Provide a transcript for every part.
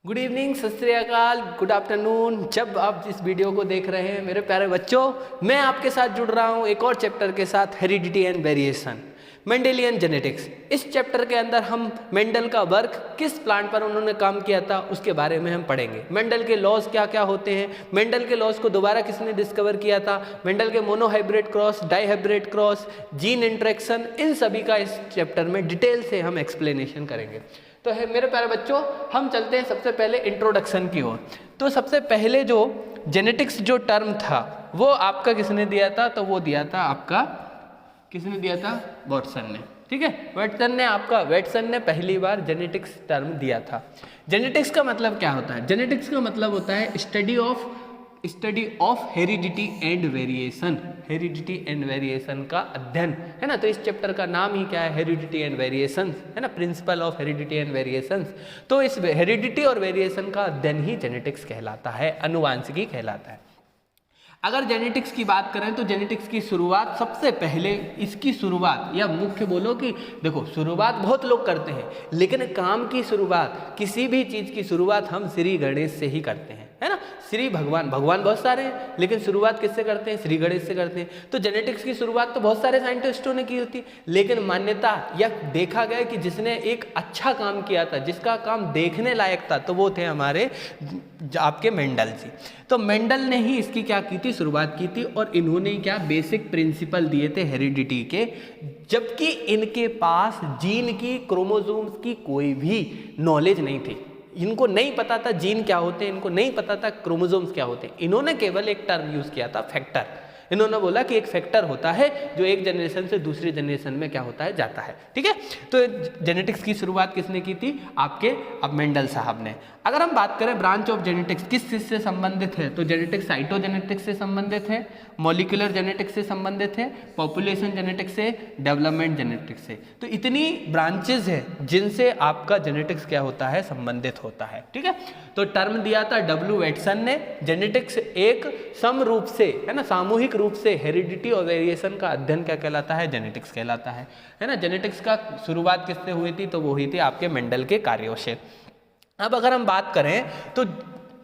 Good evening, सत श्री अकाल, good afternoon. जब आप इस वीडियो को देख रहे हैं मेरे प्यारे बच्चों, मैं आपके साथ जुड़ रहा हूं एक और चैप्टर के साथ, heredity and variation, Mendelian genetics. इस चैप्टर के अंदर हम मेंडल का वर्क, किस प्लांट पर उन्होंने काम किया था, उसके बारे में हम पढ़ेंगे। मेंडल के लॉज क्या क्या होते हैं, मेंडल के लॉज को दोबारा किसने डिस्कवर किया था, मेंडल के monohybrid cross, dihybrid cross, gene interaction, इन सभी का इस चैप्टर में डिटेल से हम एक्सप्लेनेशन करेंगे। तो है मेरे प्यारे बच्चों, हम चलते हैं सबसे पहले इंट्रोडक्शन की ओर। तो सबसे पहले जो जेनेटिक्स जो टर्म था वो आपका किसने दिया था, तो वो दिया था आपका, किसने दिया था, वाटसन ने। ठीक है, वाटसन ने पहली बार जेनेटिक्स टर्म दिया था। जेनेटिक्स का मतलब क्या होता है? जेनेटिक्स का मतलब होता है study of heredity and variation. Heredity and variation का अध्ययन, है ना। तो इस चैप्टर का नाम ही क्या है, हेरिडिटी एंड वेरिएशन, है ना, principle of heredity and variation. तो इस हेरिडिटी और वेरिएशन का अध्ययन ही जेनेटिक्स कहलाता है, अनुवांशिकी कहलाता है। अगर जेनेटिक्स की बात करें तो जेनेटिक्स की शुरुआत, सबसे पहले इसकी शुरुआत, या मुख्य बोलो कि देखो, शुरुआत बहुत लोग करते हैं, लेकिन काम की शुरुआत, किसी भी चीज़ की शुरुआत हम श्री गणेश से ही करते हैं, है ना। श्री भगवान बहुत सारे हैं, लेकिन शुरुआत किससे करते हैं, श्री गणेश से करते हैं। तो जेनेटिक्स की शुरुआत तो बहुत सारे साइंटिस्टों ने की होती, लेकिन मान्यता या देखा गया कि जिसने एक अच्छा काम किया था, जिसका काम देखने लायक था, तो वो थे हमारे आपके मेंडल जी। तो मेंडल ने ही इसकी क्या की थी, शुरुआत की थी, और इन्होंने क्या बेसिक प्रिंसिपल दिए थे हेरिडिटी के, जबकि इनके पास जीन की, क्रोमोसोम्स की कोई भी नॉलेज नहीं थी। इनको नहीं पता था जीन क्या होते हैं, इनको नहीं पता था क्रोमोसोम्स क्या होते हैं। इन्होंने केवल एक टर्म यूज किया था, फैक्टर। इन्होंने बोला कि एक फैक्टर होता है जो एक जनरेशन से दूसरी जनरेशन में क्या होता है, जाता है। ठीक है, तो जेनेटिक्स की शुरुआत किसने की थी, आपके अब मेंडल साहब ने। अगर हम बात करें ब्रांच ऑफ जेनेटिक्स किस चीज से संबंधित है, तो जेनेटिक्स साइटोजेनेटिक्स से संबंधित है, मॉलिक्यूलर जेनेटिक्स से संबंधित है, पॉपुलेशन जेनेटिक्स से, डेवलपमेंट जेनेटिक्स से। तो इतनी ब्रांचेज है जिनसे आपका जेनेटिक्स क्या होता है, संबंधित होता है। ठीक है, तो टर्म दिया था डब्ल्यू वेटसन ने, जेनेटिक्स एक सम रूप से, है ना, सामूहिक रूप से हेरिडिटी और वेरिएशन का अध्ययन क्या कहलाता है, जेनेटिक्स कहलाता है ना। जेनेटिक्स का शुरुआत किससे हुई थी, तो वो हुई थी आपके मेंडल के कार्यों से। अब अगर हम बात करें तो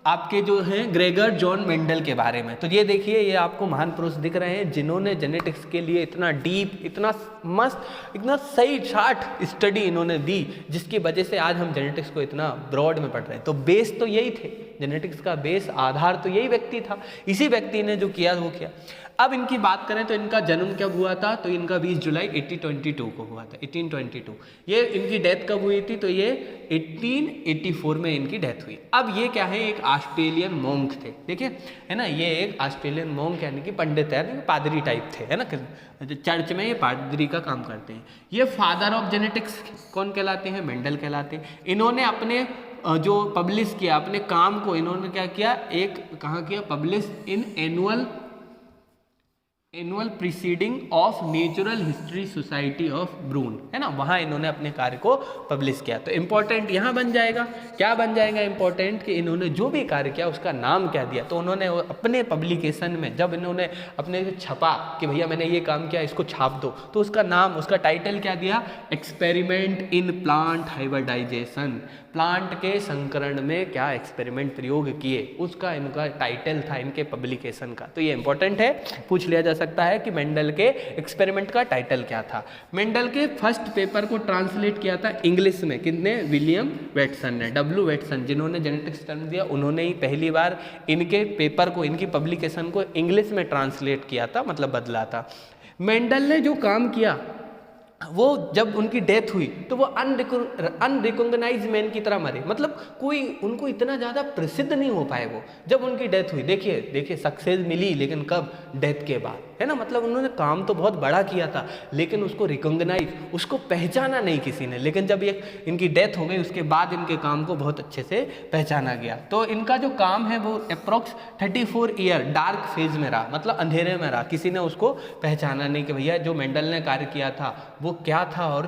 आपके जो हैं ग्रेगर जॉन मेंडल के बारे में, तो ये देखिए, ये आपको महान पुरुष दिख रहे हैं जिन्होंने जेनेटिक्स के लिए इतना डीप, इतना मस्त, इतना सही शार्ट स्टडी इन्होंने दी, जिसकी वजह से आज हम जेनेटिक्स को इतना ब्रॉड में पढ़ रहे हैं। तो बेस तो यही थे, जेनेटिक्स का बेस, आधार तो यही व्यक्ति था, इसी व्यक्ति ने जो किया वो किया। अब इनकी बात करें तो इनका जन्म कब हुआ था, तो इनका 20 जुलाई 1822 को हुआ था, 1822। ये इनकी डेथ कब हुई थी, तो ये 1884 में इनकी डेथ हुई। अब ये क्या है, एक ऑस्ट्रेलियन मोंक थे, देखिए, है ना, ये एक ऑस्ट्रेलियन मोंक यानी कि पंडित है, पादरी टाइप थे, है ना, चर्च में ये पादरी का काम करते हैं। ये फादर ऑफ जेनेटिक्स कौन कहलाते हैं, मेंडल कहलाते हैं। इन्होंने अपने जो पब्लिश किया, अपने काम को इन्होंने क्या किया, एक कहाँ किया, publish in annual proceeding of natural history society of Brunn, है ना, वहां इन्होंने अपने कार्य को पब्लिश किया। तो इंपॉर्टेंट यहां बन जाएगा, क्या बन जाएगा इंपॉर्टेंट, कि इन्होंने जो भी कार्य किया उसका नाम क्या दिया। तो उन्होंने अपने पब्लिकेशन में, जब इन्होंने अपने छपा कि भैया मैंने ये काम किया, इसको छाप दो, तो उसका नाम, उसका टाइटल क्या दिया, experiment in plant hybridization. Plant के संकरण में क्या एक्सपेरिमेंट प्रयोग किए, उसका इनका टाइटल था, इनके पब्लिकेशन का। तो ये इंपॉर्टेंट है, पूछ लिया जा सकता है कि मेंडल के एक्सपेरिमेंट का टाइटल क्या था। मेंडल के फर्स्ट पेपर को ट्रांसलेट किया था इंग्लिश में, किसने, विलियम वेटसन ने, डब्ल्यू वेटसन, जिन्होंने जेनेटिक्स टर्म दिया, उन्होंने ही पहली बार इनके पेपर को, इनकी पब्लिकेशन को इंग्लिश में ट्रांसलेट किया था, मतलब बदला था। मेंडल ने जो काम किया, वो जब उनकी डेथ हुई तो वो अनरिकॉग्नाइज मैन की तरह मरे, मतलब कोई उनको इतना ज़्यादा प्रसिद्ध नहीं हो पाए वो, जब उनकी डेथ हुई। देखिए सक्सेस मिली, लेकिन कब, डेथ के बाद, है ना। मतलब उन्होंने काम तो बहुत बड़ा किया था, लेकिन उसको रिकॉग्नाइज, उसको पहचाना नहीं किसी ने। लेकिन जब ये इनकी डेथ हो गई, उसके बाद इनके काम को बहुत अच्छे से पहचाना गया। तो इनका जो काम है वो अप्रॉक्स 34 ईयर डार्क फेज में रहा, मतलब अंधेरे में रहा, किसी ने उसको पहचाना नहीं कि भैया जो मेंडल ने कार्य किया था वो क्या था और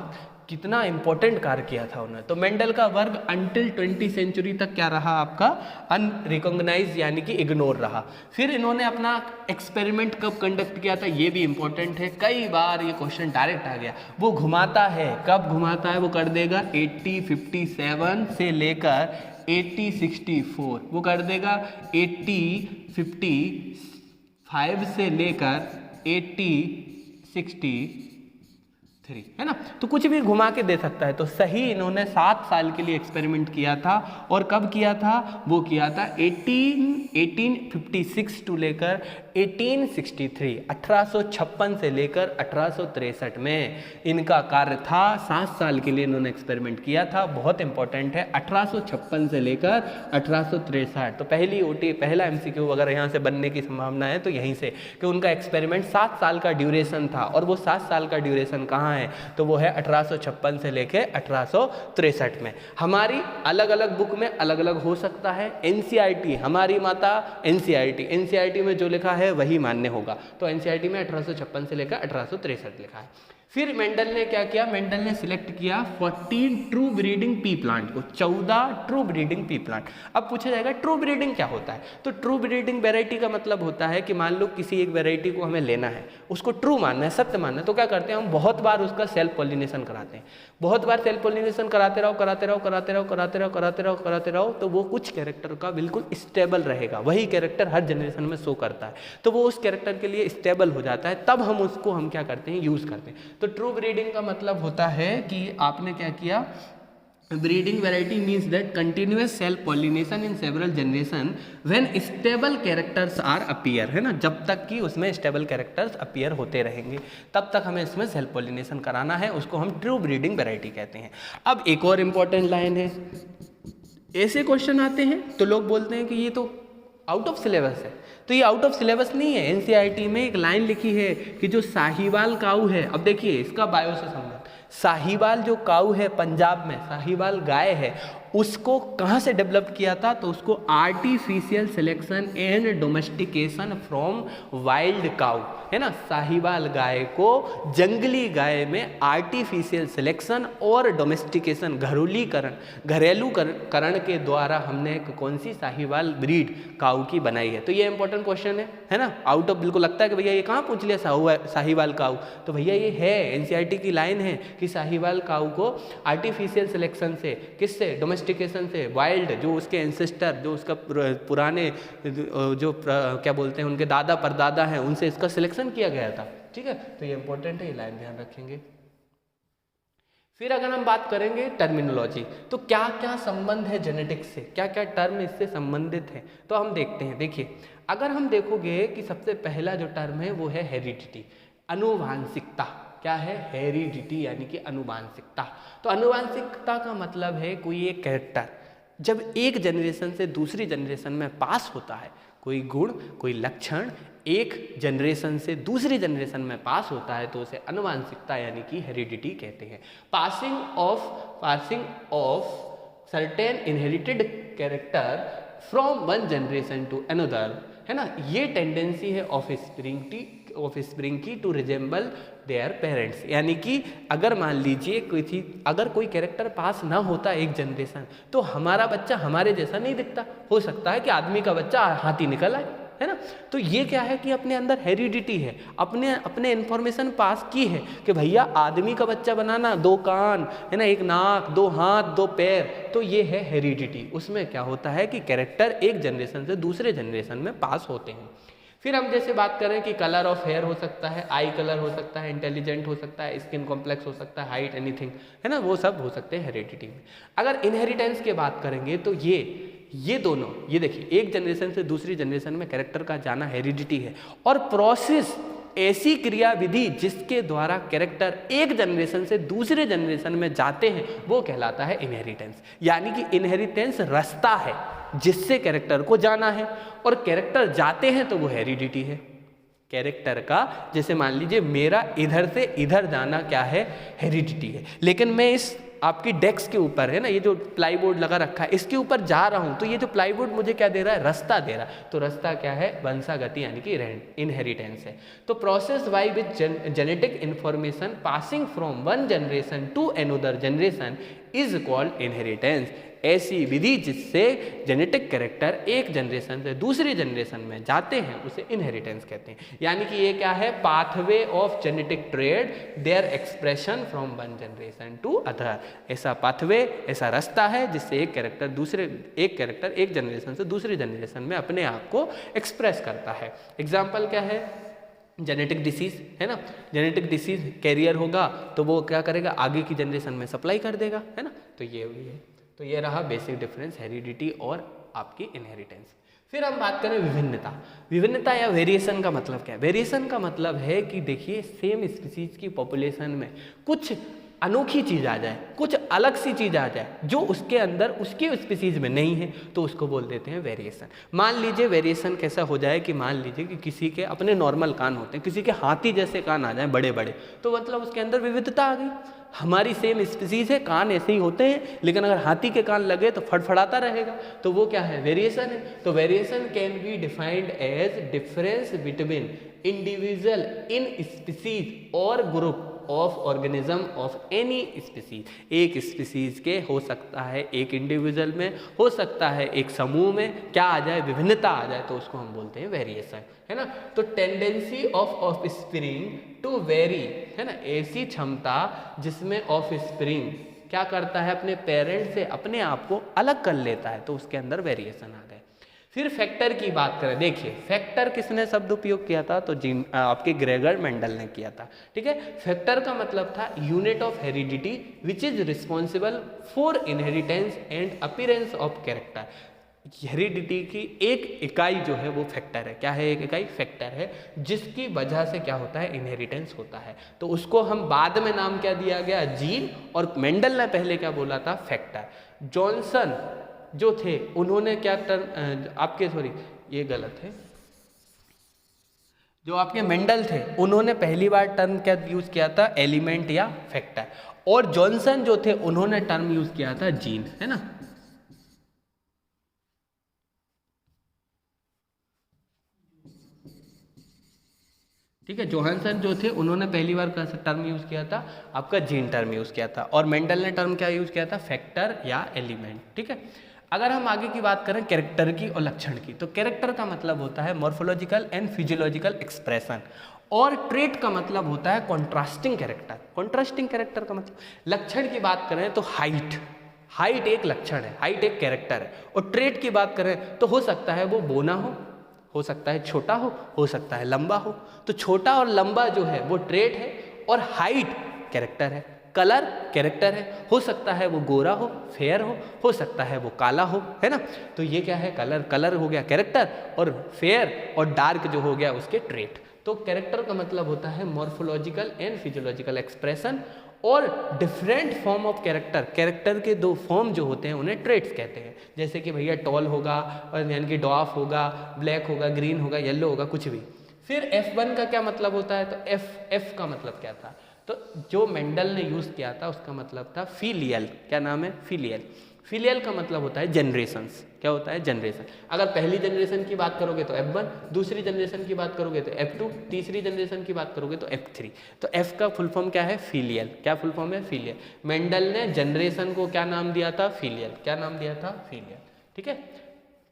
कितना इंपॉर्टेंट कार्य किया था उन्होंने। तो मेंडल का वर्क अंटिल 20वीं सेंचुरी तक क्या रहा आपका, अनरिकॉग्नाइज यानी कि इग्नोर रहा। फिर इन्होंने अपना एक्सपेरिमेंट कब कंडक्ट किया था, ये भी इंपॉर्टेंट है, कई बार ये क्वेश्चन डायरेक्ट आ गया। वो घुमाता है, कब घुमाता है, वो कर देगा 8057 से लेकर 8064, वो कर देगा 8055 से लेकर 8063, है ना। तो कुछ भी घुमा के दे सकता है। तो सही इन्होंने 7 साल के लिए एक्सपेरिमेंट किया था। और कब किया था, वो किया था 1856 टू लेकर 1863, 1856 से लेकर 1863 में इनका कार्य था। 7 साल के लिए इन्होंने एक्सपेरिमेंट किया था, बहुत इंपॉर्टेंट है, 1856 से लेकर 1863। तो पहला MCQ अगर यहाँ से बनने की संभावना है तो यहीं से, कि उनका एक्सपेरिमेंट 7 साल का ड्यूरेशन था। और वो 7 साल का ड्यूरेशन कहाँ है, तो वो है 1856 से लेके 1863 में। हमारी अलग अलग बुक में अलग अलग हो सकता है। NCERT हमारी माता NCERT में जो लिखा है वही मान्य होगा। तो NCERT में 1856 से लेकर 1863 लिखा है। फिर मेंडल ने क्या किया, मेंडल ने सिलेक्ट किया 14 ट्रू ब्रीडिंग पी प्लांट को, 14 ट्रू ब्रीडिंग पी प्लांट। अब पूछा जाएगा ट्रू ब्रीडिंग क्या होता है, तो ट्रू ब्रीडिंग वेराइटी का मतलब होता है कि मान लो किसी एक वेराइटी को हमें लेना है, उसको ट्रू मानना है, सत्य मानना है, तो क्या करते हैं हम बहुत बार उसका सेल्फ पॉलिनेशन कराते हैं। बहुत बार सेल्फ पॉलिनेशन कराते रहो तो वो कुछ कैरेक्टर का बिल्कुल स्टेबल रहेगा, वही कैरेक्टर हर जनरेशन में शो करता है, तो वो उस कैरेक्टर के लिए स्टेबल हो जाता है, तब हम उसको क्या करते हैं, यूज करते हैं। तो ट्रू ब्रीडिंग का मतलब होता है कि आपने क्या किया, breeding variety means that continuous self pollination in several generation when stable characters are appear, है ना, जब तक कि उसमें स्टेबल कैरेक्टर्स अपीयर होते रहेंगे तब तक हमें इसमें सेल्फ पॉलिनेशन कराना है, उसको हम ट्रू ब्रीडिंग वेराइटी कहते हैं। अब एक और इंपॉर्टेंट लाइन है, ऐसे क्वेश्चन आते हैं तो लोग बोलते हैं कि ये तो आउट ऑफ सिलेबस है, तो ये आउट ऑफ सिलेबस नहीं है। NCERT में एक लाइन लिखी है कि जो साहिवाल काऊ है, अब देखिए इसका बायो से संबंध, साहिवाल जो काऊ है पंजाब में, साहिवाल गाय है, उसको कहाँ से डेवलप किया था, तो उसको artificial selection and domestication from wild cow, है ना। साहिवाल गाय को जंगली गाय में आर्टिफिशियल सिलेक्शन और डोमेस्टिकेशन, घरेलूकरण के द्वारा हमने कौन सी साहिवाल ब्रीड काऊ की बनाई है। तो ये इंपॉर्टेंट क्वेश्चन है ना। आउट ऑफ बिल्कुल लगता है कि भैया ये कहाँ पूछ लिया साहिवाल काऊ, तो भैया ये है NCERT की लाइन है कि साहिवाल काऊ को आर्टिफिशियल सिलेक्शन से, किससे, डोमेस्टिकेशन से, वाइल्ड जो उसके एंसेस्टर, जो उसका पुराने जो क्या बोलते हैं उनके दादा परदादा हैं, उनसे इसका सिलेक्शन किया गया था। ठीक है, तो ये इंपॉर्टेंट है, ये लाइन ध्यान रखेंगे। फिर अगर हम बात करेंगे टर्मिनोलॉजी, तो क्या क्या संबंध है जेनेटिक्स से, क्या क्या टर्म इससे संबंधित है, तो हम देखते हैं। देखिए, अगर हम देखोगे कि सबसे पहला जो टर्म है वो है हेरिडिटी, अनुवांशिकता। क्या है, हेरिडिटी यानी कि अनुवांशिकता। तो अनुवांशिकता का मतलब है कोई एक कैरेक्टर जब एक जनरेशन से दूसरी जनरेशन में पास होता है, कोई गुण, कोई लक्षण एक जनरेशन से दूसरी जनरेशन में पास होता है, तो उसे अनुवांशिकता यानी कि हेरिडिटी कहते हैं। Passing of certain inherited character from one generation to another, है ना, ये टेंडेंसी है ऑफस्प्रिंग की टू रिजेंबल देयर पेरेंट्स। यानी कि अगर मान लीजिए अगर कोई कैरेक्टर पास ना होता एक जनरेशन, तो हमारा बच्चा हमारे जैसा नहीं दिखता, हो सकता है कि आदमी का बच्चा हाथी निकल आए, है ना। तो ये क्या है कि अपने अंदर हेरिडिटी है, अपने इन्फॉर्मेशन पास की है कि भैया आदमी का बच्चा बनाना, 2 कान, है ना, 1 नाक, 2 हाथ, 2 पैर, तो ये है हेरिडिटी। उसमें क्या होता है कि कैरेक्टर एक जनरेशन से दूसरे जनरेशन में पास होते हैं। फिर हम जैसे बात करें कि कलर ऑफ हेयर हो सकता है, आई कलर हो सकता है, इंटेलिजेंट हो सकता है, स्किन कॉम्प्लेक्स हो सकता है, हाइट, एनीथिंग, है ना, वो सब हो सकते हैं हेरिडिटी में। अगर इनहेरिटेंस की बात करेंगे तो ये दोनों, ये देखिए, एक जनरेशन से दूसरी जनरेशन में कैरेक्टर का जाना हेरिडिटी है, और प्रोसेस ऐसी क्रिया विधि जिसके द्वारा कैरेक्टर एक जनरेशन से दूसरे जनरेशन में जाते हैं वो कहलाता है इनहेरिटेंस। यानी कि इनहेरिटेंस रास्ता है जिससे कैरेक्टर को जाना है, और कैरेक्टर जाते हैं तो वो हेरिडिटी है। कैरेक्टर का, जैसे मान लीजिए मेरा इधर से इधर जाना क्या है, हेरिडिटी है, लेकिन मैं इस आपकी डेस्क के ऊपर है ना, ये जो प्लाईवुड लगा रखा है इसके ऊपर जा रहा हूँ, तो ये जो प्लाईवुड मुझे क्या दे रहा है, रास्ता दे रहा है। तो रास्ता क्या है, वंशागति यानी कि इनहेरिटेंस है। तो process by which genetic information passing from one generation to another generation is called inheritance. ऐसी विधि जिससे जेनेटिक कैरेक्टर एक जनरेशन से दूसरी जनरेशन में जाते हैं उसे इनहेरिटेंस कहते हैं। यानी कि ये क्या है, pathway of genetic trait, their expression from one generation to other. ऐसा पाथवे, ऐसा रास्ता है जिससे एक कैरेक्टर एक जनरेशन से दूसरी जनरेशन में अपने आप को एक्सप्रेस करता है। एग्जाम्पल क्या है, जेनेटिक डिसीज है ना, जेनेटिक डिसीज कैरियर होगा तो वो क्या करेगा, आगे की जनरेशन में सप्लाई कर देगा, है ना। तो ये हुई है, तो ये रहा बेसिक डिफरेंस हेरिडिटी और आपकी इनहेरिटेंस। फिर हम बात करें विभिन्नता। विभिन्नता या वेरिएशन का मतलब क्या है? वेरिएशन का मतलब है कि देखिए सेम स्पीसीज की पॉपुलेशन में कुछ अनोखी चीज़ आ जाए, कुछ अलग सी चीज़ आ जाए जो उसके अंदर उसके स्पीसीज में नहीं है, तो उसको बोल देते हैं वेरिएशन। मान लीजिए वेरिएशन कैसा हो जाए कि मान लीजिए कि किसी के अपने नॉर्मल कान होते हैं, किसी के हाथी जैसे कान आ जाए बड़े बड़े, तो मतलब उसके अंदर विविधता आ गई। हमारी सेम स्पीसीज है, कान ऐसे ही होते हैं, लेकिन अगर हाथी के कान लगे तो फड़फड़ाता रहेगा, तो वो क्या है, वेरिएशन है। तो variation can be defined as difference between individual in species और group of organism of any species. एक स्पीसीज के हो सकता है, एक इंडिविजुअल में हो सकता है, एक समूह में क्या आ जाए, विभिन्नता आ जाए, तो उसको हम बोलते हैं वेरिएशन, है ना। तो tendency of spring to vary, है ना, ऐसी क्षमता जिसमें ऑफ स्प्रिंग क्या करता है, अपने पेरेंट से अपने आप को अलग कर लेता है, तो उसके अंदर वेरिएशन आ गए। फिर फैक्टर की बात करें, देखिए फैक्टर किसने शब्द उपयोग किया था, तो आपके ग्रेगर मेंडल ने किया था, ठीक है। फैक्टर का मतलब था unit of heredity which is responsible for inheritance and appearance of character. Heredity की एक इकाई जो है वो फैक्टर है। क्या है, एक इकाई फैक्टर है जिसकी वजह से क्या होता है, इनहेरिटेंस होता है। तो उसको हम बाद में नाम क्या दिया गया, जीन, और मेंडल ने पहले क्या बोला था, फैक्टर। जॉनसन जो थे उन्होंने क्या ये गलत है, जो आपके मेंडल थे उन्होंने पहली बार टर्म क्या यूज किया था, एलिमेंट या फैक्टर, और जॉनसन जो थे उन्होंने टर्म यूज किया था जीन, है ना। ठीक है, जोहानसन जो थे उन्होंने पहली बार टर्म यूज किया था, आपका जीन टर्म यूज किया था, और मेंडल ने टर्म क्या यूज किया था, फैक्टर या एलिमेंट, ठीक है। अगर हम आगे की बात करें कैरेक्टर की और लक्षण की, तो कैरेक्टर का मतलब होता है मॉर्फोलॉजिकल एंड फिजियोलॉजिकल एक्सप्रेशन, और ट्रेट का मतलब होता है कॉन्ट्रास्टिंग कैरेक्टर। कॉन्ट्रास्टिंग कैरेक्टर का मतलब, लक्षण की बात करें तो हाइट एक लक्षण है, हाइट एक कैरेक्टर है। और ट्रेट की बात करें तो हो सकता है वो बोना हो सकता है छोटा हो सकता है लंबा हो। तो छोटा और लंबा जो है वो ट्रेट है, और हाइट कैरेक्टर है। कलर कैरेक्टर है, हो सकता है वो गोरा फेयर हो सकता है वो काला हो, है ना। तो ये क्या है, कलर हो गया कैरेक्टर, और फेयर और डार्क जो हो गया उसके ट्रेट। तो कैरेक्टर का मतलब होता है मॉर्फोलॉजिकल एंड फिजियोलॉजिकल एक्सप्रेशन, और डिफरेंट फॉर्म ऑफ कैरेक्टर के दो फॉर्म जो होते हैं उन्हें ट्रेट्स कहते हैं। जैसे कि भैया टॉल होगा, और यानी कि डॉफ होगा, ब्लैक होगा, ग्रीन होगा, येलो होगा, कुछ भी। फिर F1 का क्या मतलब होता है, तो F का मतलब क्या था, तो जो मेंडल ने यूज किया था उसका मतलब था फिलियल। क्या नाम है, फिलियल का मतलब होता है जनरेशंस। क्या होता है, जनरेशन। अगर पहली जनरेशन की बात करोगे तो F1, दूसरी जनरेशन की बात करोगे तो F2, तीसरी जनरेशन की बात करोगे तो F3। तो F का फुल फॉर्म क्या है, फिलियल। क्या फुल फॉर्म है, फिलियल। मेंडल ने जनरेशन को क्या नाम दिया था, फिलियल। क्या नाम दिया था, फिलियल, ठीक है।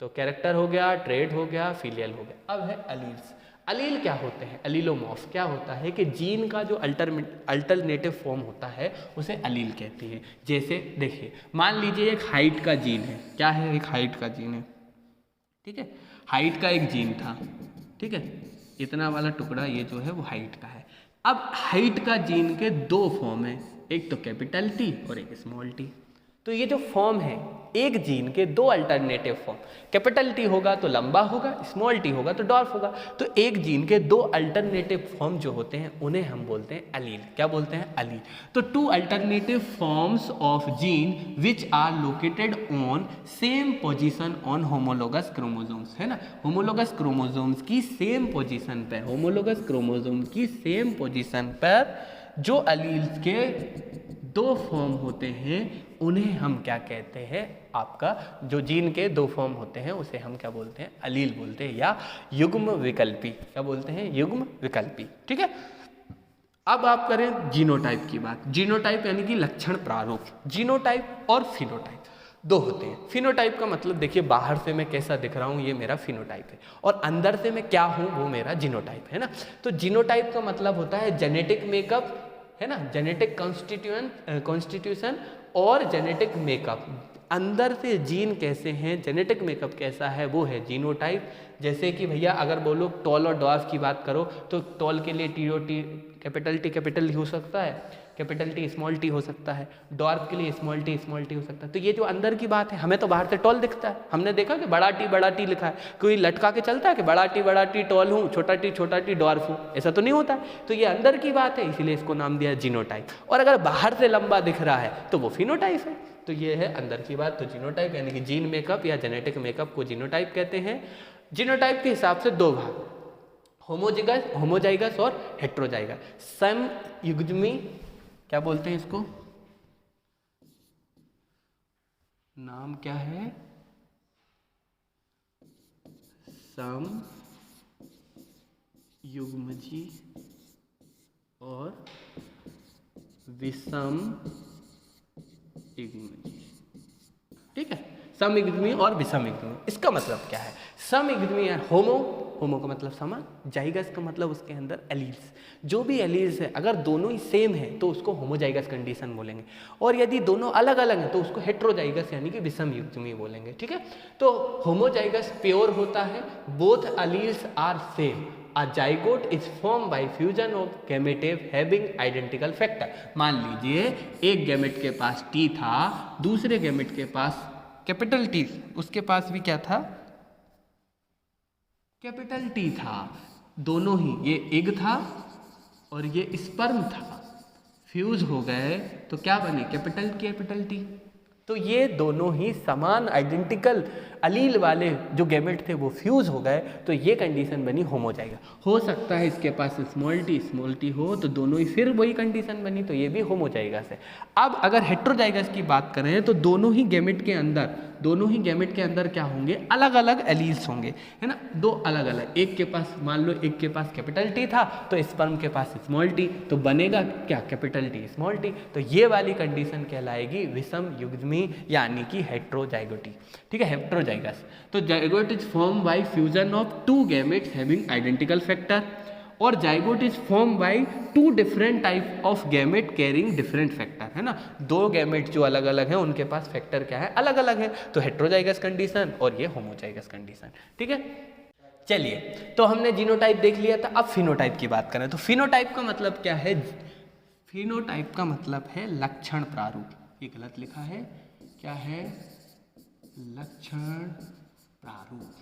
तो कैरेक्टर हो गया, ट्रेड हो गया, फिलियल हो गया। अब है अलील्स। अलील क्या होते हैं, अलीलोमॉर्फ। क्या होता है कि जीन का जो अल्टरनेटिव फॉर्म होता है उसे अलील कहते हैं। जैसे देखिए, मान लीजिए एक हाइट का जीन है। क्या है, एक हाइट का जीन है, ठीक है। हाइट का एक जीन था, ठीक है, इतना वाला टुकड़ा ये जो है वो हाइट का है। अब हाइट का जीन के दो फॉर्म है, एक तो कैपिटल टी और एक स्मॉल टी। तो ये जो फॉर्म है, एक जीन के दो अल्टरनेटिव फॉर्म, कैपिटल टी होगा तो लंबा होगा, स्मॉल टी होगा तो डॉर्फ होगा। तो एक जीन के दो अल्टरनेटिव फॉर्म जो होते हैं उन्हें हम बोलते हैं अलील। क्या बोलते हैं, अलील। तो two alternative forms of gene which are located on same position on homologous chromosomes, है ना। होमोलोगस क्रोमोसोम्स की सेम पोजीशन पर, होमोलोगस क्रोमोसोम की सेम पोजीशन पर जो अलील्स के दो फॉर्म होते हैं उन्हें हम क्या कहते हैं, आपका जो जीन के दो फॉर्म होते हैं उसे हम क्या बोलते हैं, अलील बोलते हैं या युग्म विकल्पी। क्या बोलते हैं, युग्म विकल्पी। ठीक है, अब आप करें जीनोटाइप की बात। जीनोटाइप यानी कि लक्षण प्रारूप। जीनोटाइप और फिनोटाइप दो होते हैं। फिनोटाइप का मतलब देखिए, बाहर से मैं कैसा दिख रहा हूँ ये मेरा फिनोटाइप है, और अंदर से मैं क्या हूँ वो मेरा जीनोटाइप है ना। तो जीनोटाइप का मतलब होता है जेनेटिक मेकअप, है ना, जेनेटिक कॉन्स्टिट्यूशन और जेनेटिक मेकअप। अंदर से जीन कैसे हैं, जेनेटिक मेकअप कैसा है, वो है जीनोटाइप। जैसे कि भैया अगर बोलो टॉल और डॉर्फ की बात करो तो टॉल के लिए टी कैपिटल हो सकता है, कैपिटल टी स्मॉल टी हो सकता है, डॉर्फ के लिए स्मॉल टी हो सकता है। तो ये जो अंदर की बात है, हमें तो बाहर से टॉल दिखता है, हमने देखा कि बड़ा टी लिखा है, कोई लटका के चलता है कि बड़ा टी टॉल हूँ, छोटा टी डॉर्फ हूँ, ऐसा तो नहीं होता है। तो ये अंदर की बात है, इसीलिए इसको नाम दिया जीनोटाइप। और अगर बाहर से लंबा दिख रहा है तो वो फिनोटाइप है। तो ये है अंदर की बात। तो जीनोटाइप यानी कि जीन मेकअप या जेनेटिक मेकअप को जीनोटाइप कहते हैं। जीनोटाइप के हिसाब से दो भाग, होमोजाइगस और हेट्रोजाइगस। समयुग्मी क्या बोलते हैं इसको, नाम क्या है, समयुग्मजी और विषम युग्मजी। ठीक है, समयुग्मी और विषम युग्मी। इसका मतलब क्या है, समयुग्मी यानी होमो का मतलब समान, जाइगस का मतलब उसके अंदर एलील्स, जो भी एलील्स है अगर दोनों ही सेम है तो उसको होमोजाइगस कंडीशन बोलेंगे, और यदि दोनों अलग अलग हैं तो उसको हेट्रोजाइगस यानी कि विषम युग्मी बोलेंगे। ठीक है, तो होमोजाइगस प्योर होता है, both alleles are same. A zygote is formed by fusion of gametes having identical factor। मान लीजिए एक गैमेट के पास T था, दूसरे गैमेट के पास कैपिटल T, उसके पास भी क्या था, कैपिटल T था। दोनों ही, ये एग था और ये स्पर्म था, फ्यूज हो गए तो क्या बने, कैपिटल T। तो ये दोनों ही समान आइडेंटिकल अलील वाले जो गैमेट थे वो फ्यूज हो गए, तो ये कंडीशन बनी होमोजाइगस। हो सकता है इसके पास स्मॉल टी हो तो दोनों ही फिर वही कंडीशन बनी, तो ये भी होमोजाइगस है। अब अगर हेट्रोजाइगस की बात करें तो दोनों ही गैमेट के अंदर क्या होंगे, अलग अलग एलील्स होंगे, है ना, दो अलग अलग। एक के पास, मान लो एक के पास कैपिटल टी था तो स्पर्म के पास स्मॉल टी, तो बनेगा क्या, कैपिटल टी स्मॉल टी। तो ये वाली कंडीशन कहलाएगी विषम युग्मी यानी कि हेट्रोजाइगोटी। ठीक है, हेट्रोजाइगस। तो zygote is form by fusion of two gametes having identical factor, और zygote is form by two different type of gamete carrying different factor, है ना। दो गैमेट जो अलग अलग हैं उनके पास फैक्टर क्या है, अलग अलग है। तो हेट्रोजाइगस कंडीशन और ये होमोजाइगस कंडीशन। ठीक है, चलिए, तो हमने जीनोटाइप देख लिया था। अब फिनोटाइप की बात करें तो फिनोटाइप का मतलब क्या है, फिनोटाइप का मतलब है लक्षण प्रारूप। ये गलत लिखा है, क्या है, लक्षण प्रारूप,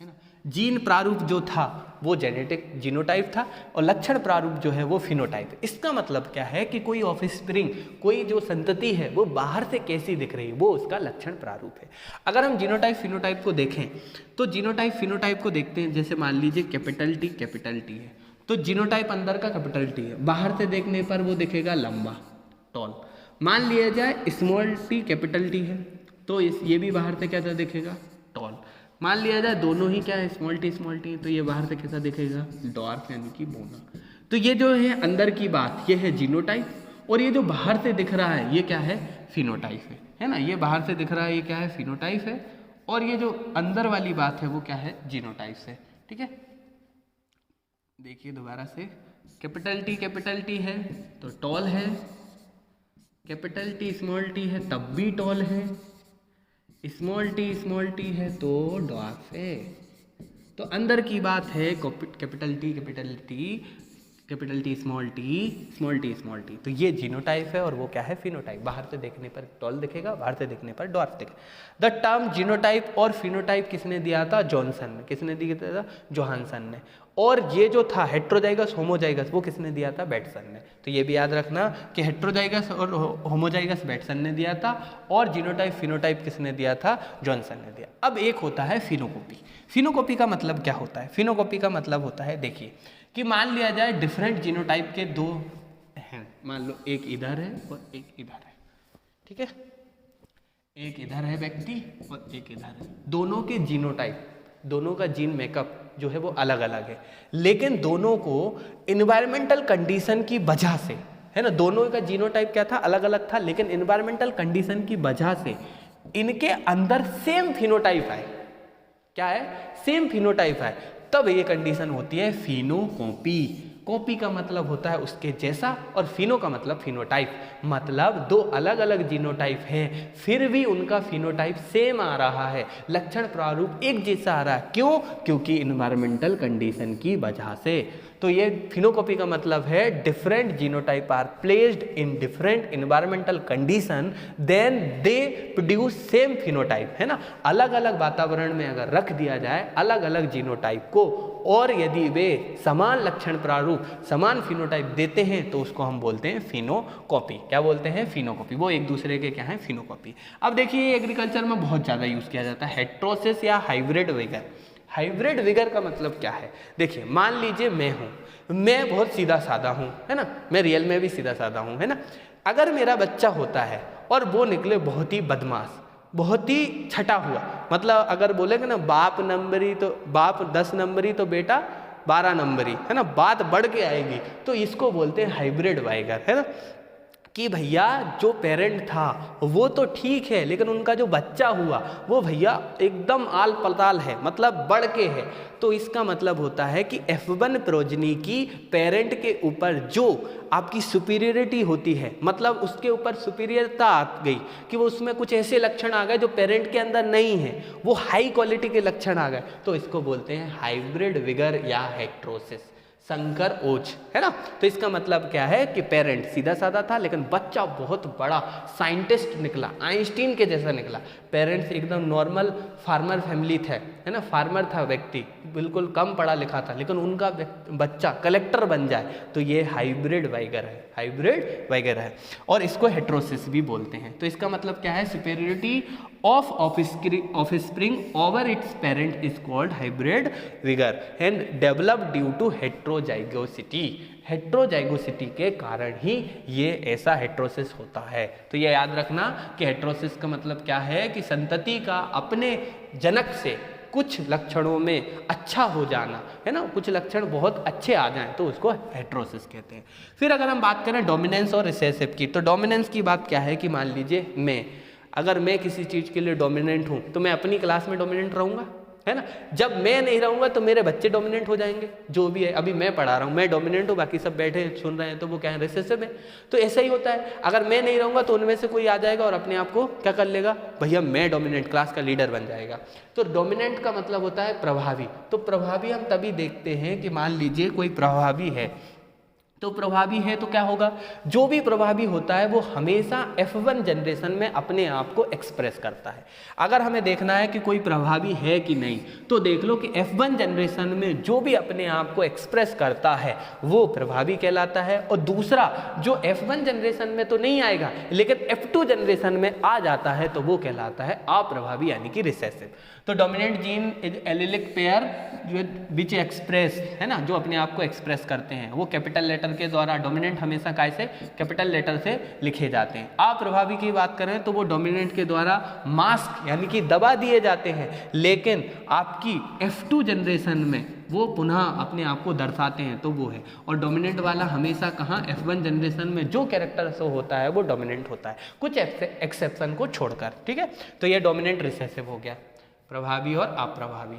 है ना। जीन प्रारूप जो था वो जेनेटिक जीनोटाइप था, और लक्षण प्रारूप जो है वो फिनोटाइप है। इसका मतलब क्या है कि कोई ऑफस्प्रिंग, कोई जो संतति है वो बाहर से कैसी दिख रही है, वो उसका लक्षण प्रारूप है। अगर हम जीनोटाइप फिनोटाइप को देखें तो जीनोटाइप फिनोटाइप को देखते हैं। जैसे मान लीजिए कैपिटल टी है, तो जीनोटाइप अंदर का कैपिटल टी है, बाहर से देखने पर वो दिखेगा लंबा, टॉल। मान लिया जाए स्मॉल टी कैपिटल टी है, तो ये भी बाहर से कैसा दिखेगा, टॉल। मान लिया जाए दोनों ही क्या है, स्मॉल टी तो ये बाहर से कैसा दिखेगा, डॉर्फ यानी कि बोना। तो ये जो है अंदर की बात, ये है जीनोटाइप, और ये जो बाहर से दिख रहा है ये क्या है, फिनोटाइप है ना। ये बाहर से दिख रहा है ये क्या है, फिनोटाइप है, और ये जो अंदर वाली बात है वो क्या है, जीनोटाइप है। ठीक है, देखिए दोबारा से, कैपिटल टी है तो टॉल है, कैपिटल टी स्मॉल टी है तब भी टॉल है, स्मॉल टी है तो डॉर्फ है। तो अंदर की बात है कैपिटल टी स्मॉल टी, तो ये जीनोटाइप है और वो क्या है, फिनोटाइप। बाहर से देखने पर टॉल दिखेगा, बाहर से देखने पर डॉर्फ दिखेगा। द टर्म जीनोटाइप और फिनोटाइप किसने दिया था, जॉनसन ने। किसने दिया था, जोहानसन ने। और ये जो था हेट्रोजाइगस होमोजाइगस, वो किसने दिया था, बेटसन ने। तो ये भी याद रखना कि हेट्रोजाइगस और होमोजाइगस बेटसन ने दिया था, और जीनोटाइप फिनोटाइप किसने दिया था, जॉनसन ने दिया। अब एक होता है फिनोकॉपी। फिनोकॉपी का मतलब क्या होता है, फिनोकॉपी का मतलब होता है, देखिए कि मान लिया जाए डिफरेंट जीनोटाइप के दो हैं, मान लो एक इधर है और एक इधर है, ठीक है, एक इधर है व्यक्ति और एक इधर है। दोनों के जीनोटाइप, दोनों का जीन मेकअप जो है वो अलग अलग है, लेकिन दोनों को इन्वायरमेंटल कंडीशन की वजह से, है ना, दोनों का जीनोटाइप क्या था, अलग अलग था, लेकिन इन्वायरमेंटल कंडीशन की वजह से इनके अंदर सेम फिनोटाइप है। क्या है? सेम फिनोटाइप है। तब ये कंडीशन होती है फिनोकॉपी। कॉपी का मतलब होता है उसके जैसा और फिनो का मतलब फिनोटाइप, मतलब दो अलग अलग जीनोटाइप हैं फिर भी उनका फिनोटाइप सेम आ रहा है, लक्षण प्रारूप एक जैसा आ रहा है। क्यों? क्योंकि इन्वायरमेंटल कंडीशन की वजह से। तो ये फिनोकॉपी का मतलब है different genotype are placed in different environmental condition then they produce same phenotype, है ना। अलग अलग वातावरण में अगर रख दिया जाए अलग अलग जीनोटाइप को, और यदि वे समान लक्षण प्रारूप समान फिनोटाइप देते हैं तो उसको हम बोलते हैं फिनोकॉपी। क्या बोलते हैं? फिनोकॉपी। वो एक दूसरे के क्या है? फिनोकॉपी। अब देखिए एग्रीकल्चर में बहुत ज़्यादा यूज़ किया जाता है हेटेरोसिस या हाइब्रिड विगर। हाइब्रिड विगर का मतलब क्या है? देखिए मान लीजिए मैं बहुत सीधा साधा हूँ, है ना, मैं रियल में भी सीधा साधा हूँ, है ना। अगर मेरा बच्चा होता है और वो निकले बहुत ही बदमाश, बहुत ही छटा हुआ, मतलब अगर बोलेंगे ना बाप 10 नंबरी तो बेटा 12 नंबरी, है ना, बात बढ़ के आएगी, तो इसको बोलते हैं हाइब्रिड वाइगर, है ना। कि भैया जो पेरेंट था वो तो ठीक है, लेकिन उनका जो बच्चा हुआ वो भैया एकदम आल पताल है, मतलब बढ़ के है। तो इसका मतलब होता है कि F1 प्रोजनी की पेरेंट के ऊपर जो आपकी सुपीरियरिटी होती है, मतलब उसके ऊपर सुपीरियरता आ गई कि वो उसमें कुछ ऐसे लक्षण आ गए जो पेरेंट के अंदर नहीं है, वो हाई क्वालिटी के लक्षण आ गए, तो इसको बोलते हैं हाइब्रिड विगर या हेटेरोसिस, संकर ओज, है ना। तो इसका मतलब क्या है कि पेरेंट सीधा साधा था लेकिन बच्चा बहुत बड़ा साइंटिस्ट निकला, आइंस्टीन के जैसा निकला। पेरेंट्स एकदम नॉर्मल फार्मर फैमिली थे, है ना, फार्मर था व्यक्ति, बिल्कुल कम पढ़ा लिखा था, लेकिन उनका बच्चा कलेक्टर बन जाए, तो ये हाइब्रिड वाइगर है, हाइब्रिड वाइगर है। और इसको हेटेरोसिस भी बोलते हैं। तो इसका मतलब क्या है? Superiority of offspring over its parent is called hybrid vigour and develop due to heterozygosity. Heterozygosity के कारण ही ये ऐसा हेटेरोसिस होता है। तो ये याद रखना कि हेटेरोसिस का मतलब क्या है कि संतति का अपने जनक से कुछ लक्षणों में अच्छा हो जाना, है ना, कुछ लक्षण बहुत अच्छे आ जाएं तो उसको हेटेरोसिस कहते हैं। फिर अगर हम बात करें डोमिनेंस और रिसेसिव की, तो डोमिनेंस की बात क्या है कि मान लीजिए अगर मैं किसी चीज़ के लिए डोमिनेंट हूँ तो मैं अपनी क्लास में डोमिनेंट रहूँगा, है ना। जब मैं नहीं रहूँगा तो मेरे बच्चे डोमिनेंट हो जाएंगे, जो भी है। अभी मैं पढ़ा रहा हूँ, मैं डोमिनेंट हूँ, बाकी सब बैठे सुन रहे हैं, तो वो क्या है? रिसेसिव है। तो ऐसा ही होता है, अगर मैं नहीं रहूँगा तो उनमें से कोई आ जाएगा और अपने आप को क्या कर लेगा? भैया मैं डोमिनेंट, क्लास का लीडर बन जाएगा। तो डोमिनेंट का मतलब होता है प्रभावी। तो प्रभावी हम तभी देखते हैं कि मान लीजिए कोई प्रभावी है, तो प्रभावी है तो क्या होगा? जो भी प्रभावी होता है वो हमेशा F1 जनरेशन में अपने आप को एक्सप्रेस करता है। अगर हमें देखना है कि कोई प्रभावी है कि नहीं, तो देख लो कि F1 जनरेशन में जो भी अपने आप को एक्सप्रेस करता है वो प्रभावी कहलाता है, और दूसरा जो F1 जनरेशन में तो नहीं आएगा लेकिन F2 जनरेशन में आ जाता है तो वो कहलाता है अप्रभावी, यानी कि रिसेसिव। तो dominant gene is allylic pair which express, है ना, जो अपने आप को एक्सप्रेस करते हैं, वो कैपिटल लेटर के द्वारा। डोमिनेंट हमेशा कैसे? कैपिटल लेटर से लिखे जाते हैं। अप्रभावी की बात करें तो वो डोमिनेंट के द्वारा मास्क यानी कि दबा दिए जाते हैं, लेकिन आपकी F2 जनरेशन में वो पुनः अपने आप को दर्शाते हैं, तो वो है। और डोमिनेंट वाला हमेशा कहाँ? F1 जनरेशन में जो कैरेक्टर शो होता है वो डोमिनेंट होता है, कुछ एक्सेप्शन को छोड़कर, ठीक है। तो ये डोमिनेंट रिसेसिव हो गया, प्रभावी और अप्रभावी।